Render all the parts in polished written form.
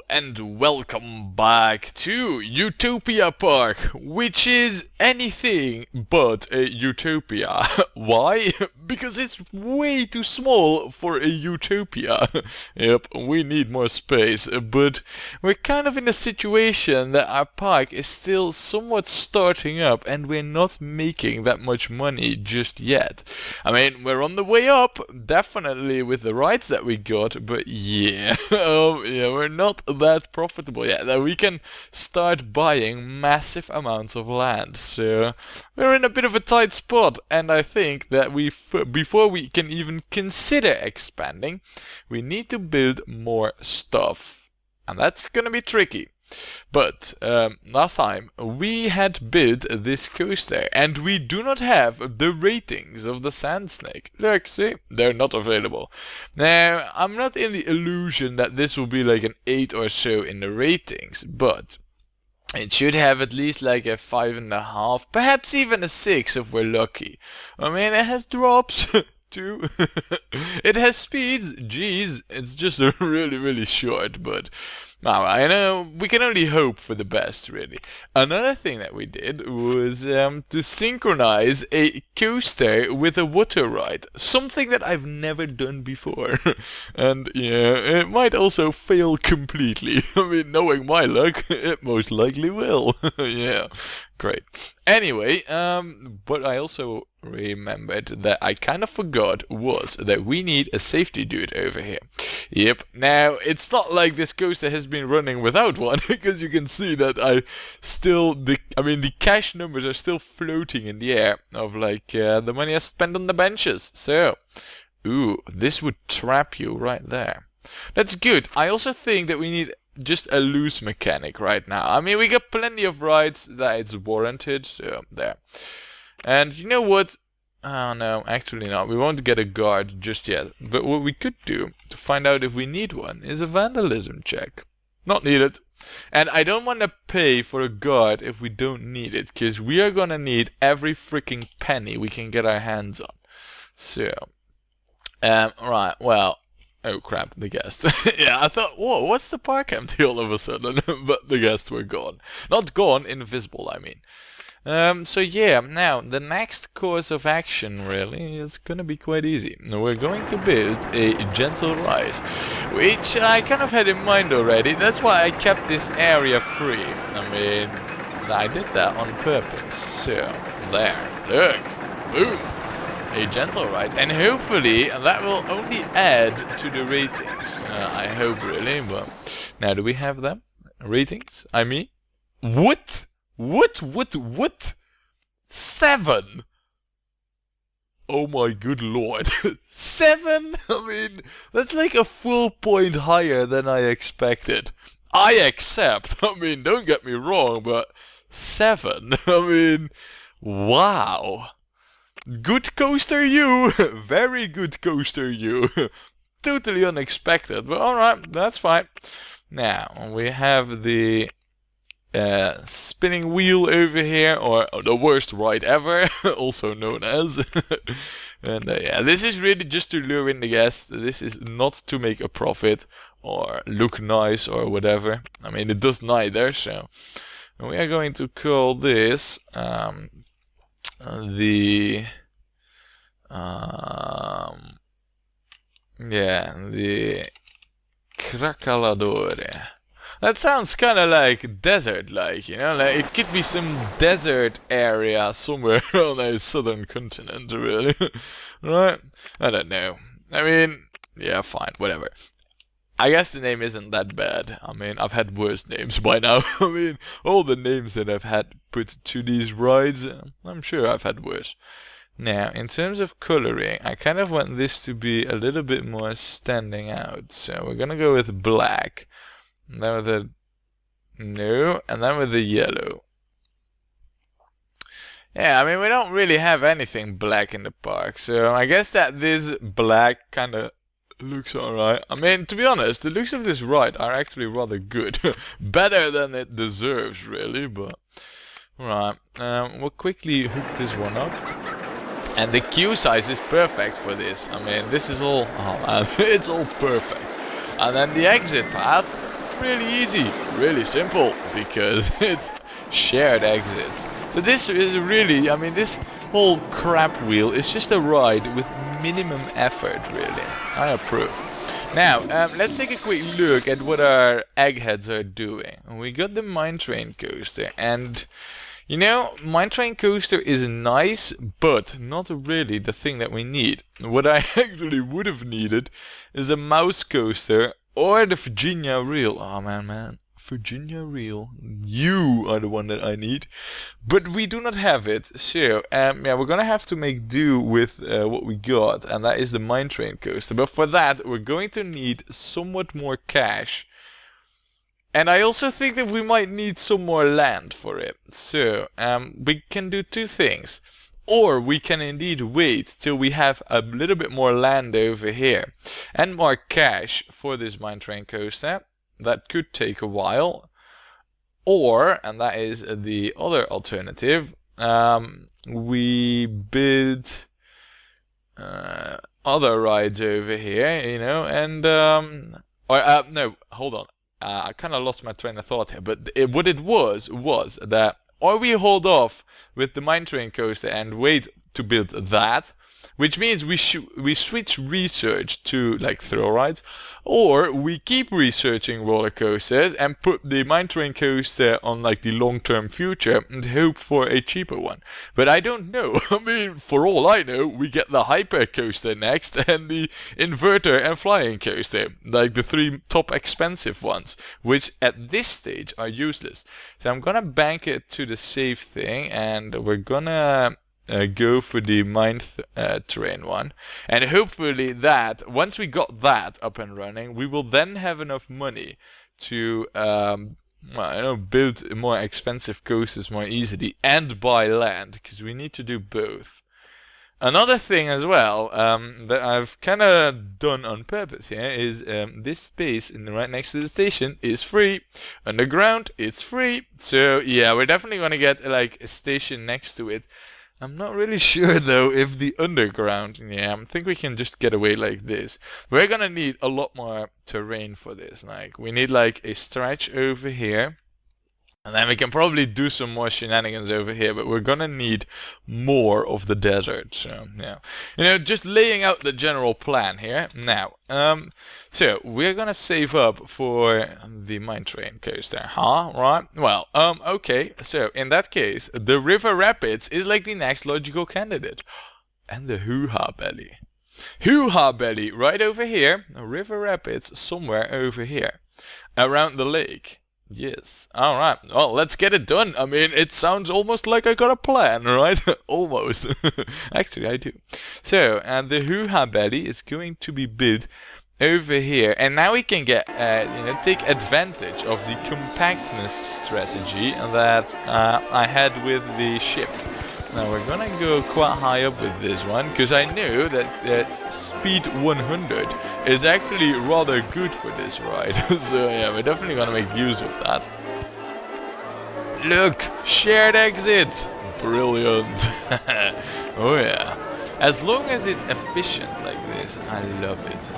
and welcome back to Utopia Park, which is anything but a utopia. Why? Because it's way too small for a utopia. Yep, we need more space, but we're kind of in a situation that our park is still somewhat starting up and we're not making that much money just yet. I mean, we're on the way up, definitely with the rides that we got, but yeah, we're not that profitable yet. That we can start buying massive amounts of land, so we're in a bit of a tight spot. And I think that before we can even consider expanding, we need to build more stuff, and that's gonna be tricky. But last time we had built this coaster and we do not have the ratings of the sand snake. Look, see, they're not available. Now, I'm not in the illusion that this will be like an 8 or so in the ratings, but it should have at least like a 5.5, perhaps even a 6 if we're lucky. I mean, it has drops too. It has speeds, geez, it's just really short, but now, I know we can only hope for the best, really. Another thing that we did was to synchronize a coaster with a water ride. Something that I've never done before. And yeah, it might also fail completely. I mean, knowing my luck, it most likely will. Yeah, great. Anyway, what I also remembered that I kind of forgot was that we need a safety dude over here. Yep, now it's not like this coaster has been running without one, because you can see that the cash numbers are still floating in the air of like the money I spent on the benches. So, ooh, this would trap you right there. That's good. I also think that we need just a loose mechanic right now. I mean, we got plenty of rides that it's warranted, so there. And you know what? Oh no, actually not. We won't get a guard just yet. But what we could do to find out if we need one is a vandalism check. Not needed. And I don't want to pay for a guard if we don't need it, because we are gonna need every freaking penny we can get our hands on. So, right, well, oh crap, the guests. Yeah, I thought, whoa, what's the park empty all of a sudden? But the guests were gone. Not gone, invisible, I mean. So yeah, now the next course of action really is gonna be quite easy. We're going to build a gentle ride, which I kind of had in mind already. That's why I kept this area free. I mean, I did that on purpose. So, there, look, boom, a gentle ride. And hopefully that will only add to the ratings. I hope really, but now do we have them? Ratings? I mean, what? What? 7? Oh my good lord. 7? I mean, that's like a full point higher than I expected. I accept. I mean, don't get me wrong, but 7? I mean, wow. Good coaster you. Very good coaster you. Totally unexpected, but alright, that's fine. Now, we have the spinning wheel over here, or the worst ride ever, also known as. And yeah, this is really just to lure in the guests. This is not to make a profit or look nice or whatever. I mean, it does neither. So we are going to call this the Cracaladore. That sounds kind of like desert-like, you know, like it could be some desert area somewhere on a southern continent, really. Right? I don't know. I mean, yeah, fine, whatever. I guess the name isn't that bad. I mean, I've had worse names by now. I mean, all the names that I've had put to these rides, I'm sure I've had worse. Now, in terms of coloring, I kind of want this to be a little bit more standing out. So we're gonna go with black. And then with the and then with the yellow. Yeah, I mean, we don't really have anything black in the park, so I guess that this black kind of looks alright. I mean, to be honest, the looks of this ride are actually rather good. Better than it deserves, really, but right. We'll quickly hook this one up. And the queue size is perfect for this. I mean, this is all, it's all perfect. And then the exit path, really easy, really simple, because it's shared exits. So this is really, I mean, this whole crap wheel is just a ride with minimum effort, really. I approve. Now, let's take a quick look at what our eggheads are doing. We got the mine train coaster, and you know, mine train coaster is nice, but not really the thing that we need. What I actually would have needed is a mouse coaster or the Virginia reel. Oh man, Virginia reel. You are the one that I need. But we do not have it, so yeah, we're gonna have to make do with what we got, and that is the mine train coaster. But for that, we're going to need somewhat more cash. And I also think that we might need some more land for it. So, we can do two things. Or we can indeed wait till we have a little bit more land over here and more cash for this mine train coaster. That could take a while. Or, and that is the other alternative, we build other rides over here, you know, and no, hold on. I kind of lost my train of thought here, but what it was that, or we hold off with the mine train coaster and wait to build that, which means we switch research to like thrill rides, or we keep researching roller coasters and put the mine train coaster on like the long-term future and hope for a cheaper one. But I don't know. I mean, for all I know, we get the hyper coaster next and the inverter and flying coaster, like the three top expensive ones, which at this stage are useless. So I'm gonna bank it to the safe thing, and we're gonna go for the mine train one, and hopefully that once we got that up and running, we will then have enough money to well, you know, build more expensive coasters more easily and buy land, because we need to do both. Another thing as well that I've kind of done on purpose here is this space right next to the station is free. Underground, it's free. So yeah, we're definitely gonna get like a station next to it. I'm not really sure though if the underground, yeah, I think we can just get away like this. We're gonna need a lot more terrain for this. Like, we need like a stretch over here. And then we can probably do some more shenanigans over here, but we're gonna need more of the desert. So yeah, you know, just laying out the general plan here. Now, so we're gonna save up for the mine train coaster, huh? Right? Well, okay. So in that case, the River Rapids is like the next logical candidate, and the Hoo-Ha Belly. Hoo-Ha Belly right over here. River Rapids somewhere over here, around the lake. Yes. Alright. Well, let's get it done. I mean, it sounds almost like I got a plan, right? Almost. Actually, I do. So, and the Hoo-Ha Belly is going to be built over here. And now we can get, you know, take advantage of the compactness strategy that I had with the ship. Now we're gonna go quite high up with this one, because I know that speed 100 is actually rather good for this ride. So yeah, we're definitely gonna make use of that. Look! Shared exits! Brilliant! Oh yeah. As long as it's efficient like this, I love it.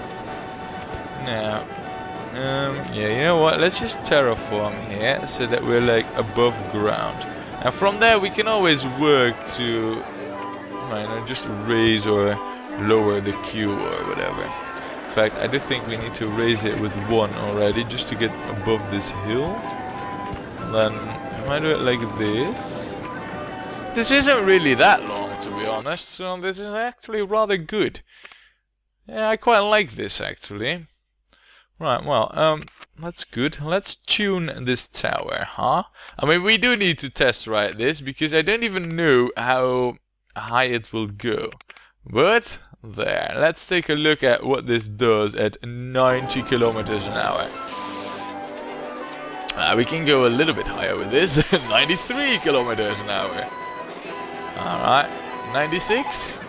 Now, yeah, you know what? Let's just terraform here so that we're like above ground. And from there we can always work to, you know, just raise or lower the queue or whatever. In fact, I do think we need to raise it with 1 already, just to get above this hill. And then I might do it like this. This isn't really that long, to be honest, so this is actually rather good. Yeah, I quite like this actually. Right, well, that's good. Let's tune this tower, huh? I mean, we do need to test ride this, because I don't even know how high it will go. But, there. Let's take a look at what this does at 90 kilometers an hour. We can go a little bit higher with this. 93 kilometers an hour. Alright, 96.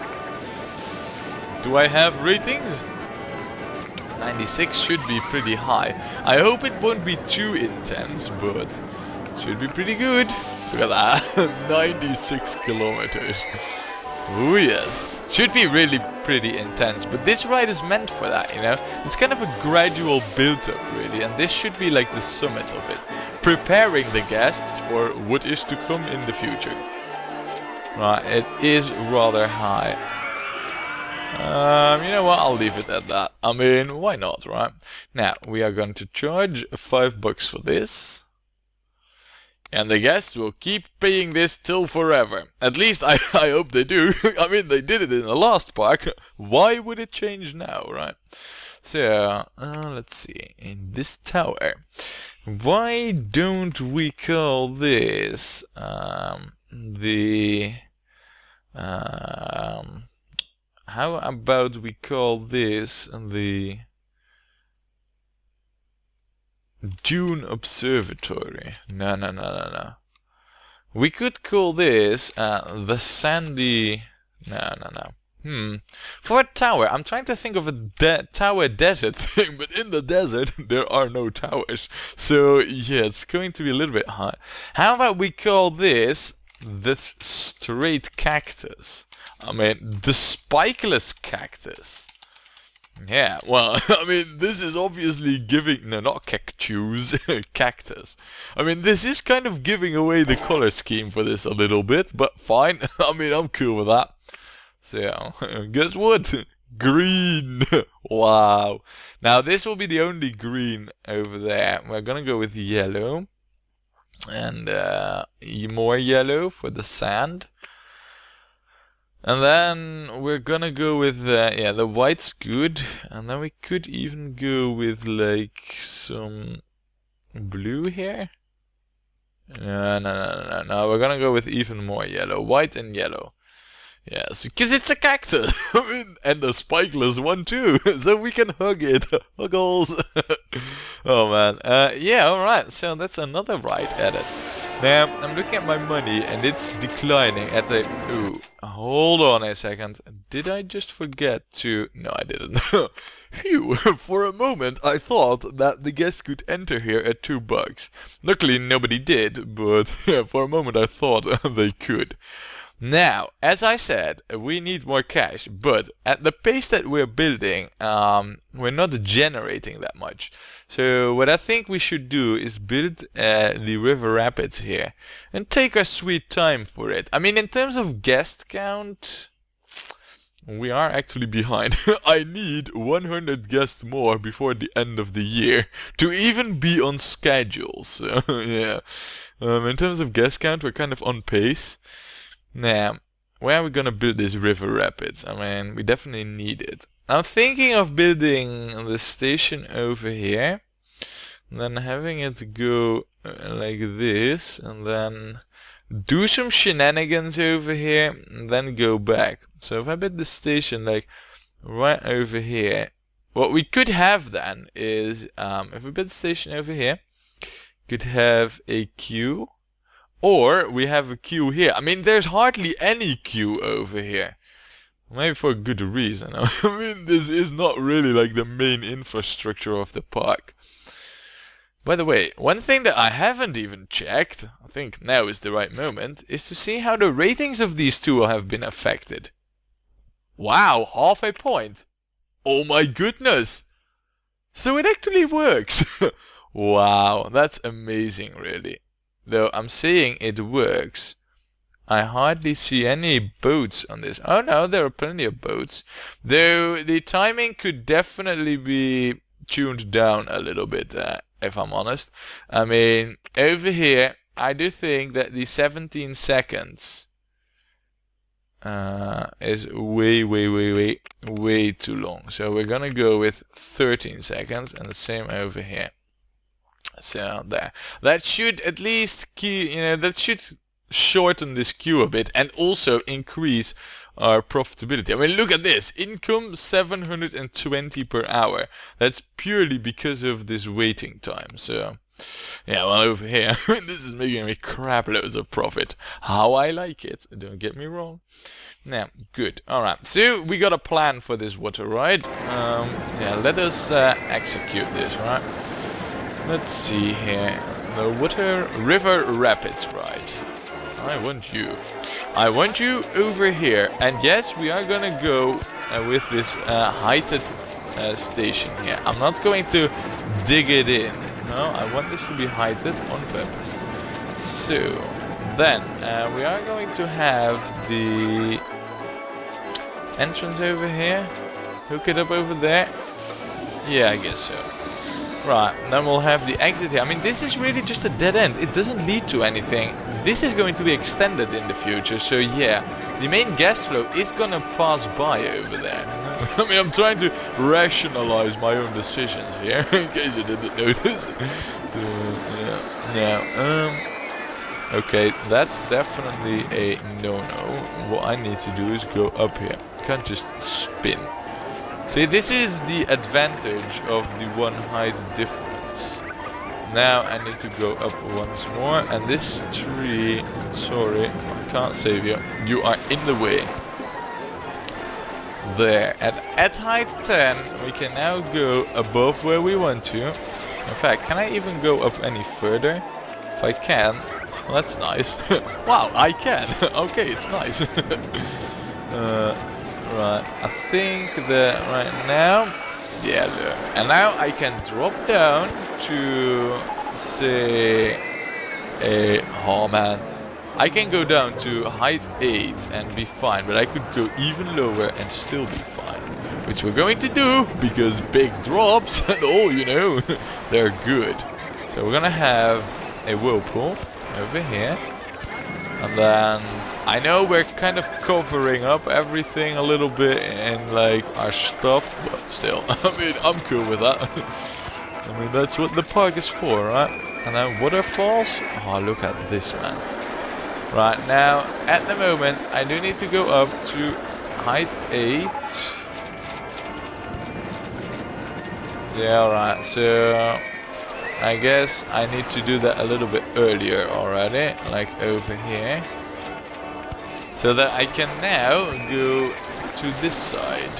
Do I have ratings? 96 should be pretty high. I hope it won't be too intense, but it should be pretty good. Look at that. 96 kilometers. Oh yes. Should be really pretty intense, but this ride is meant for that, you know? It's kind of a gradual build-up, really, and this should be like the summit of it, preparing the guests for what is to come in the future. Right, it is rather high. You know what, I'll leave it at that. I mean, why not, right? Now, we are going to charge $5 for this. And the guests will keep paying this till forever. At least I hope they do. I mean, they did it in the last park. Why would it change now, right? So, let's see. In this tower, why don't we call this how about we call this the Dune Observatory? No. We could call this the Sandy... No. For a tower, I'm trying to think of a tower desert thing, but in the desert there are no towers. So yeah, it's going to be a little bit hard. How about we call this the straight cactus? I mean, the spikeless cactus. Yeah, well, I mean, this is obviously giving... No, not cactus, cactus. I mean, this is kind of giving away the color scheme for this a little bit, but fine. I mean, I'm cool with that. So, guess what? Green! Wow. Now, this will be the only green over there. We're gonna go with yellow. And more yellow for the sand. And then we're gonna go with, yeah, the white's good. And then we could even go with, like, some blue here. No, we're gonna go with even more yellow. White and yellow. Yes, because it's a cactus. I mean, and a spikeless one too. So we can hug it. Huggles. Oh man. Yeah, alright. So that's another ride added. Now, I'm looking at my money and it's declining at the... Ooh, hold on a second. Did I just forget to... No, I didn't. Phew, for a moment I thought that the guests could enter here at $2. Luckily nobody did, but yeah, for a moment I thought they could. Now, as I said, we need more cash, but at the pace that we're building, we're not generating that much. So what I think we should do is build the river rapids here and take our sweet time for it. I mean, in terms of guest count, we are actually behind. I need 100 guests more before the end of the year to even be on schedule. So yeah, in terms of guest count, we're kind of on pace. Now, where are we gonna build this river rapids? I mean, we definitely need it. I'm thinking of building the station over here, and then having it go like this, and then do some shenanigans over here, and then go back. So if I build the station like right over here, what we could have then is, if we build the station over here, could have a queue. Or we have a queue here. I mean, there's hardly any queue over here. Maybe for a good reason. I mean, this is not really like the main infrastructure of the park. By the way, one thing that I haven't even checked, I think now is the right moment, is to see how the ratings of these two have been affected. Wow, half a point. Oh my goodness. So it actually works. Wow, that's amazing, really. Though I'm saying it works, I hardly see any boats on this. Oh no, there are plenty of boats. Though the timing could definitely be tuned down a little bit, if I'm honest. I mean, over here, I do think that the 17 seconds is way too long. So we're gonna go with 13 seconds and the same over here. So there, that should at least that should shorten this queue a bit and also increase our profitability. I mean, look at this, income 720 per hour. That's purely because of this waiting time. So yeah, well, over here this is making me crap loads of profit. How I like it, don't get me wrong. Now, good. Alright, so we got a plan for this water ride. Yeah, let us execute this, right? Let's see here. The river rapids ride. I want you. I want you over here. And yes, we are gonna go with this heighted station here. I'm not going to dig it in. No, I want this to be heighted on purpose. So then we are going to have the entrance over here. Hook it up over there. Yeah, I guess so. Right, and then we'll have the exit here. I mean, this is really just a dead end. It doesn't lead to anything. This is going to be extended in the future, so yeah. The main gas flow is gonna pass by over there. I mean, I'm trying to rationalize my own decisions here, in case you didn't notice. So, yeah. Okay, that's definitely a no-no. What I need to do is go up here. I can't just spin. See, this is the advantage of the one height difference. Now I need to go up once more, and this tree, sorry, I can't save you. You are in the way. There, and at height 10, we can now go above where we want to. In fact, can I even go up any further? If I can, well, that's nice. Wow, I can. Okay, it's nice. Right, I think that right now, yeah, look. And now I can drop down to, say, oh man, I can go down to height 8 and be fine, but I could go even lower and still be fine. Which we're going to do, because big drops and all, you know, they're good. So we're gonna have a whirlpool over here. And then I know we're kind of covering up everything a little bit in like our stuff, but still, I mean, I'm cool with that. I mean, that's what the park is for, right? And then waterfalls. Oh, look at this, man. Right, now, at the moment, I do need to go up to height 8. Yeah, alright, so I guess I need to do that a little bit earlier already, like over here. So that I can now go to this side.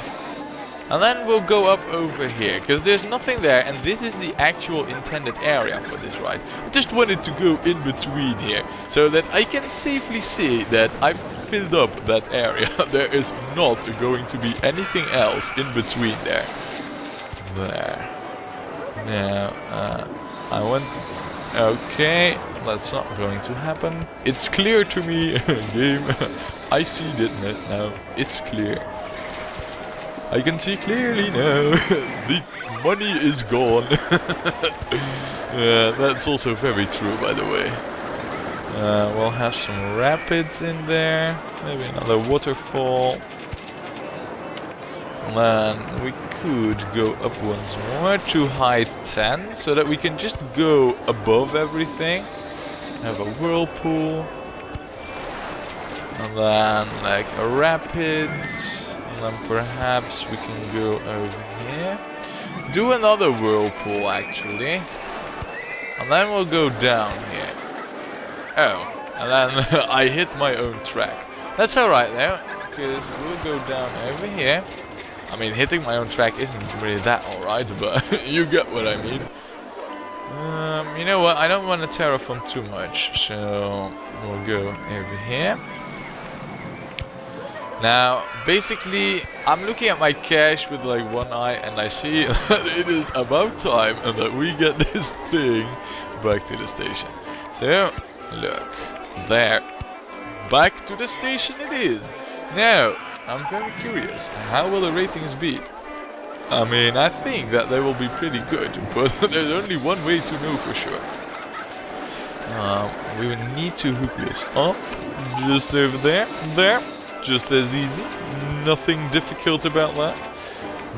And then we'll go up over here, because there's nothing there, and this is the actual intended area for this ride. I just wanted to go in between here, so that I can safely see that I've filled up that area. There is not going to be anything else in between there. There. Now, I want... Okay, that's not going to happen. It's clear to me, game. I see it now. It's clear. I can see clearly now. The money is gone. Yeah, that's also very true, by the way. We'll have some rapids in there. Maybe another waterfall. And we could go up once more to height 10, so that we can just go above everything. Have a whirlpool. And then like a rapids. And then perhaps we can go over here. Do another whirlpool actually. And then we'll go down here. Oh, and then I hit my own track. That's alright though, because we'll go down over here. I mean, hitting my own track isn't really that alright, but you get what I mean. You know what, I don't want to terraform too much, so we'll go over here. Now, basically, I'm looking at my cache with like one eye, and I see that it is about time and that we get this thing back to the station. So, look, there. Back to the station it is. Now, I'm very curious, how will the ratings be? I mean, I think that they will be pretty good, but there's only one way to know for sure. We will need to hook this up, just over there, just as easy, nothing difficult about that.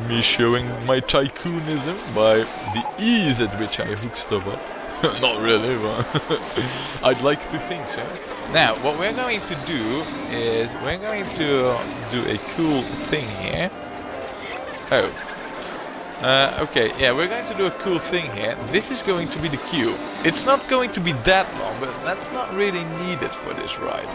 Me showing my tycoonism by the ease at which I hook stuff up. Not really, but I'd like to think so. Now, what we're going to do is we're going to do a cool thing here. Oh. Okay, yeah, we're going to do a cool thing here. This is going to be the queue. It's not going to be that long, but that's not really needed for this ride.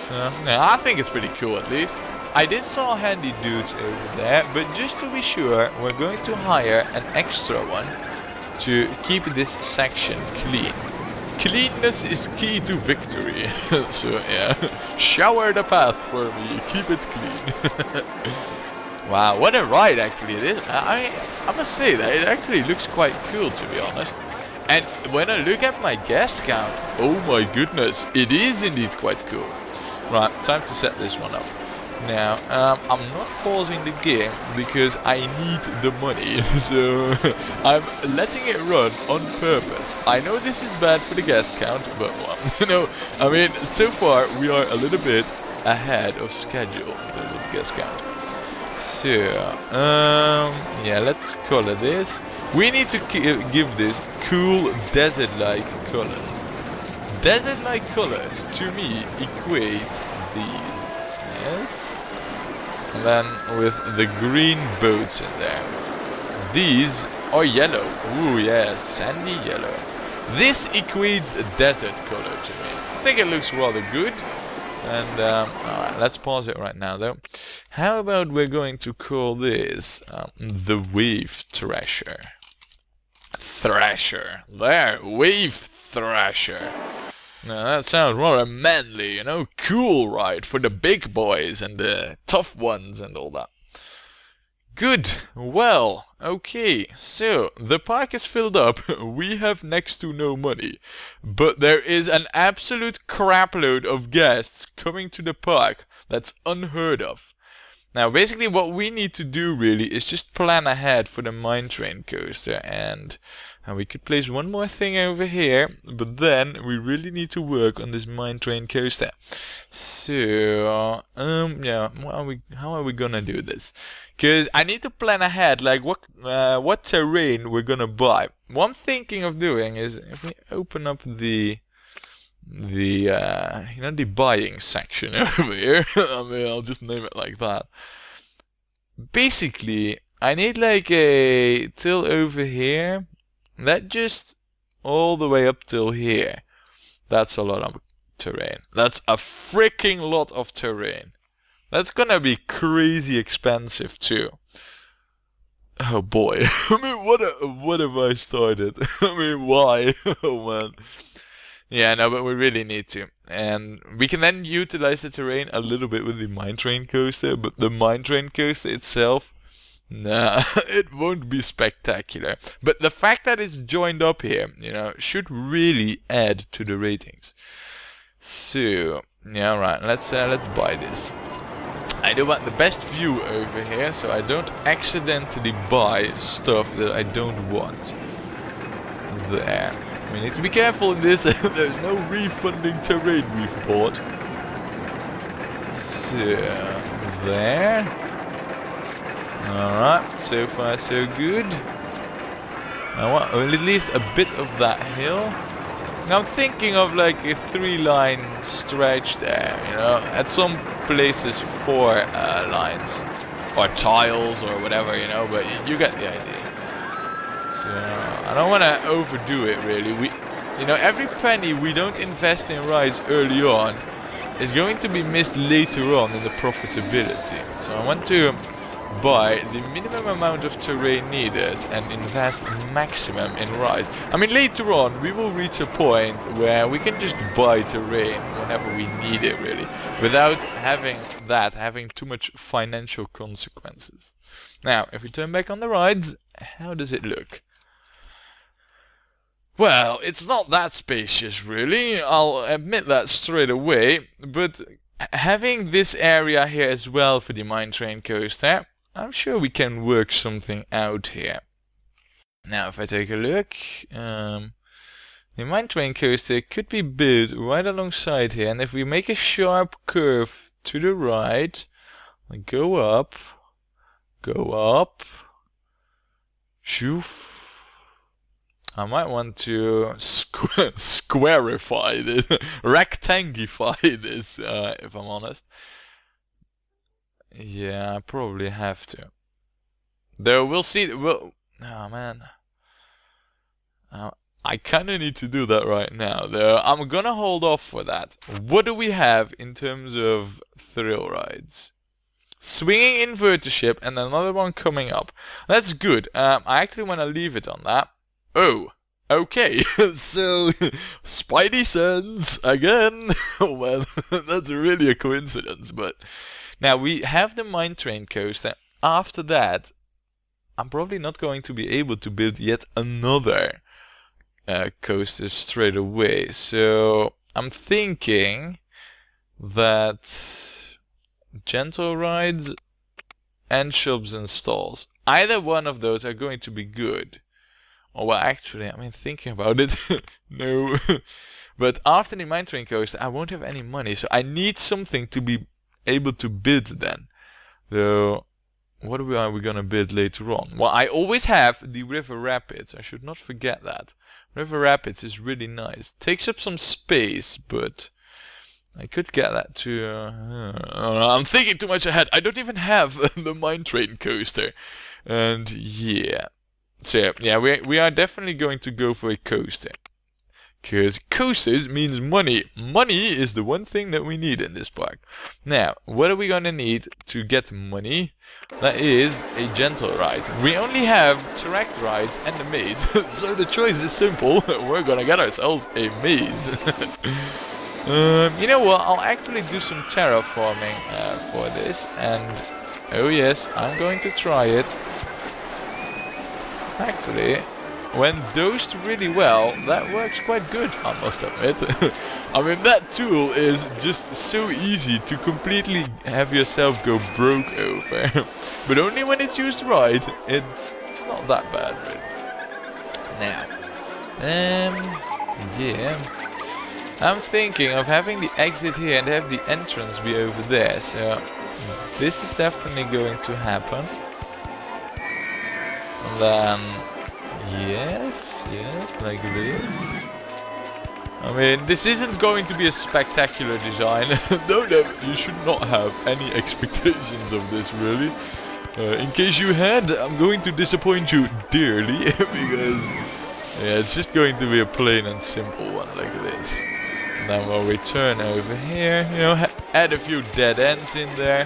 So, no, I think it's pretty cool at least. I did saw handy dudes over there, but just to be sure, we're going to hire an extra one to keep this section clean. Cleanness is key to victory. So yeah, shower the path for me, keep it clean. Wow, what a ride actually it is. I must say that it actually looks quite cool, to be honest. And when I look at my guest count, oh my goodness, it is indeed quite cool. Right, time to set this one up. Now, I'm not pausing the game because I need the money, so I'm letting it run on purpose. I know this is bad for the guest count, but well, you know, I mean, so far we are a little bit ahead of schedule in terms of guest count. So, yeah, let's color this. We need to give this cool desert-like colors. Desert-like colors, to me, equate these. Yes. And then with the green boats in there. These are yellow. Ooh, yes, sandy yellow. This equates desert color to me. I think it looks rather good. And, alright, let's pause it right now, though. How about we're going to call this the Wave Thrasher. Thrasher. There, Wave Thrasher. Now that sounds rather manly, you know, cool, right, for the big boys and the tough ones and all that. Good, well, okay, so the park is filled up, we have next to no money, but there is an absolute crapload of guests coming to the park that's unheard of. Now basically what we need to do really is just plan ahead for the mine train coaster, and we could place one more thing over here, but then we really need to work on this mine train coaster. So yeah, how are we gonna do this? Because I need to plan ahead, like what terrain we're gonna buy. What I'm thinking of doing is if we open up the you know, the buying section over here. I mean, I'll just name it like that. Basically, I need like a till over here. That just all the way up till here. That's a lot of terrain. That's a freaking lot of terrain. That's gonna be crazy expensive too. Oh boy. I mean, what have I started? I mean, why? Oh man. Yeah, no, but we really need to. And we can then utilize the terrain a little bit with the mine train coaster, but the mine train coaster itself, nah, it won't be spectacular. But the fact that it's joined up here, you know, should really add to the ratings. So, yeah, right, let's buy this. I do want the best view over here, so I don't accidentally buy stuff that I don't want. There. We need to be careful in this. There's no refunding terrain we've bought. So, there. Alright, so far so good. I want at least a bit of that hill. Now I'm thinking of like a 3-line stretch there, you know, at some places 4 lines. Or tiles or whatever, you know, but you get the idea. So, I don't want to overdo it really. You know, every penny we don't invest in rides early on is going to be missed later on in the profitability. So I want to buy the minimum amount of terrain needed and invest maximum in rides. I mean, later on we will reach a point where we can just buy terrain whenever we need it really, without having too much financial consequences. Now, if we turn back on the rides, how does it look? Well, it's not that spacious really, I'll admit that straight away, but having this area here as well for the mine train coaster, I'm sure we can work something out here. Now if I take a look, the mine train coaster could be built right alongside here, and if we make a sharp curve to the right, go up, shoof. I might want to squarify this, rectangify this, if I'm honest. Yeah, I probably have to. Though we'll see. Oh man, I kind of need to do that right now. Though I'm gonna hold off for that. What do we have in terms of thrill rides? Swinging inverter ship and another one coming up. That's good. I actually want to leave it on that. Oh, okay, so Spidey sense again. Well, that's really a coincidence, but now we have the mine train coaster after that, I'm probably not going to be able to build yet another coaster straight away. So I'm thinking that gentle rides and shops and stalls, either one of those are going to be good. Oh, well, actually, I mean, thinking about it, no. But after the mine train coaster, I won't have any money, so I need something to be able to build then. So what are we gonna build later on? Well, I always have the river rapids. I should not forget that. River rapids is really nice. Takes up some space, but I could get that to... I'm thinking too much ahead. I don't even have the mine train coaster. And yeah. So yeah, we are definitely going to go for a coaster. Because coasters means money. Money is the one thing that we need in this park. Now, what are we gonna need to get money? That is a gentle ride. We only have track rides and a maze. So the choice is simple. We're gonna get ourselves a maze. You know what? I'll actually do some terraforming for this. And oh yes, I'm going to try it. Actually, when dosed really well, that works quite good, I must admit. I mean, that tool is just so easy to completely have yourself go broke over. But only when it's used right, it's not that bad, really. Now, yeah. I'm thinking of having the exit here and have the entrance be over there, so this is definitely going to happen. And then, yes, like this. I mean, this isn't going to be a spectacular design. No, you should not have any expectations of this, really. In case you had, I'm going to disappoint you dearly, because yeah, it's just going to be a plain and simple one like this. And then we'll return over here, you know, add a few dead ends in there.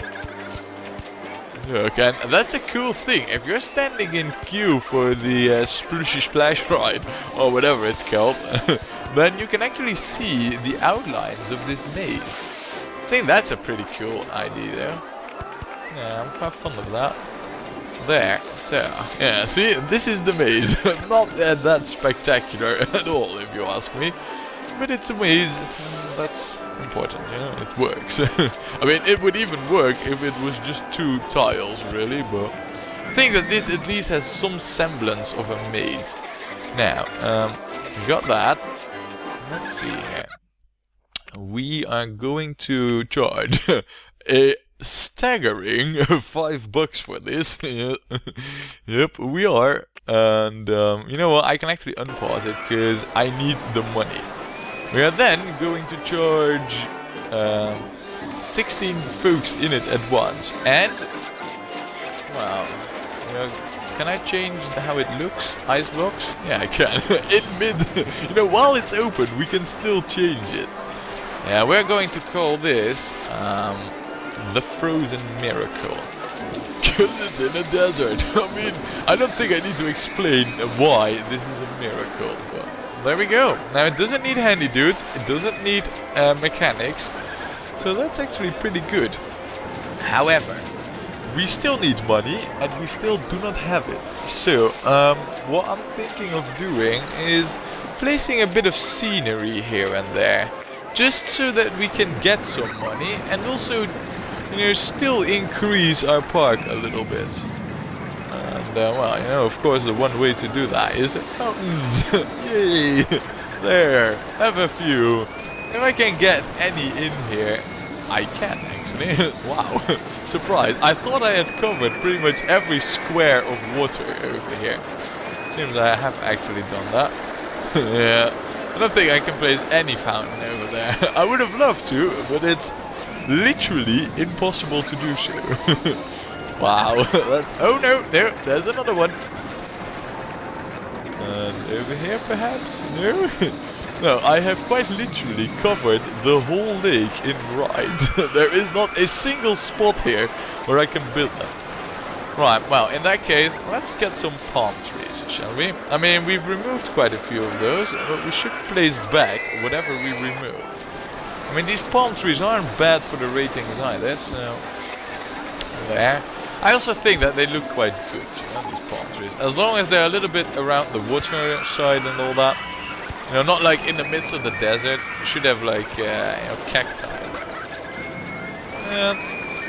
Okay, and that's a cool thing. If you're standing in queue for the Splooshy Splash ride, or whatever it's called, then you can actually see the outlines of this maze. I think that's a pretty cool idea, though. Yeah, I'm quite fond of that. There, so, yeah, see, this is the maze. Not that spectacular at all, if you ask me. But it's a maze, that's important, you know, it works. I mean, it would even work if it was just 2 tiles, really, but I think that this at least has some semblance of a maze. Now, we got that. Let's see here. We are going to charge a staggering $5 for this. Yep, we are. And you know what, I can actually unpause it because I need the money. We are then going to charge 16 folks in it at once, and well, you know, can I change how it looks? Ice blocks? Yeah, I can. In mid, you know, while it's open, we can still change it. Yeah, we're going to call this the Frozen Miracle. Because it's in a desert. I mean, I don't think I need to explain why this is a miracle. But there we go. Now it doesn't need handy dudes, it doesn't need mechanics, so that's actually pretty good. However, we still need money and we still do not have it. So what I'm thinking of doing is placing a bit of scenery here and there, just so that we can get some money and also, you know, still increase our park a little bit. And well, you know, of course the one way to do that is fountains. Yay! There, have a few. If I can get any in here, I can actually. Wow, surprise. I thought I had covered pretty much every square of water over here. Seems I have actually done that. Yeah, I don't think I can place any fountain over there. I would have loved to, but it's literally impossible to do so. Wow. Oh no, there's another one. And over here perhaps? No? No, I have quite literally covered the whole lake in rides. There is not a single spot here where I can build them. Right, well, in that case, let's get some palm trees, shall we? I mean, we've removed quite a few of those, but we should place back whatever we remove. I mean, these palm trees aren't bad for the ratings either, so... There. I also think that they look quite good, these palm trees. As long as they're a little bit around the water side and all that. You know, not like in the midst of the desert. You should have like, cacti there. Yeah,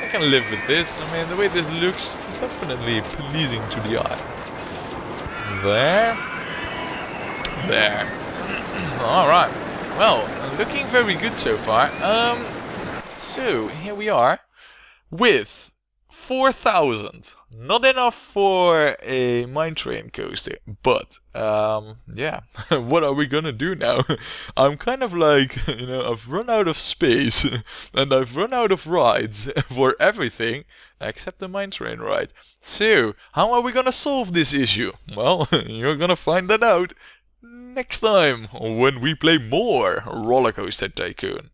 I can live with this. I mean, the way this looks is definitely pleasing to the eye. There. There. Alright. Well, looking very good so far. So, here we are. With 4,000. Not enough for a mine train coaster, but yeah, what are we gonna do now? I'm kind of like, you know, I've run out of space and I've run out of rides for everything except the mine train ride. So, how are we gonna solve this issue? Well, you're gonna find that out next time when we play more Rollercoaster Tycoon.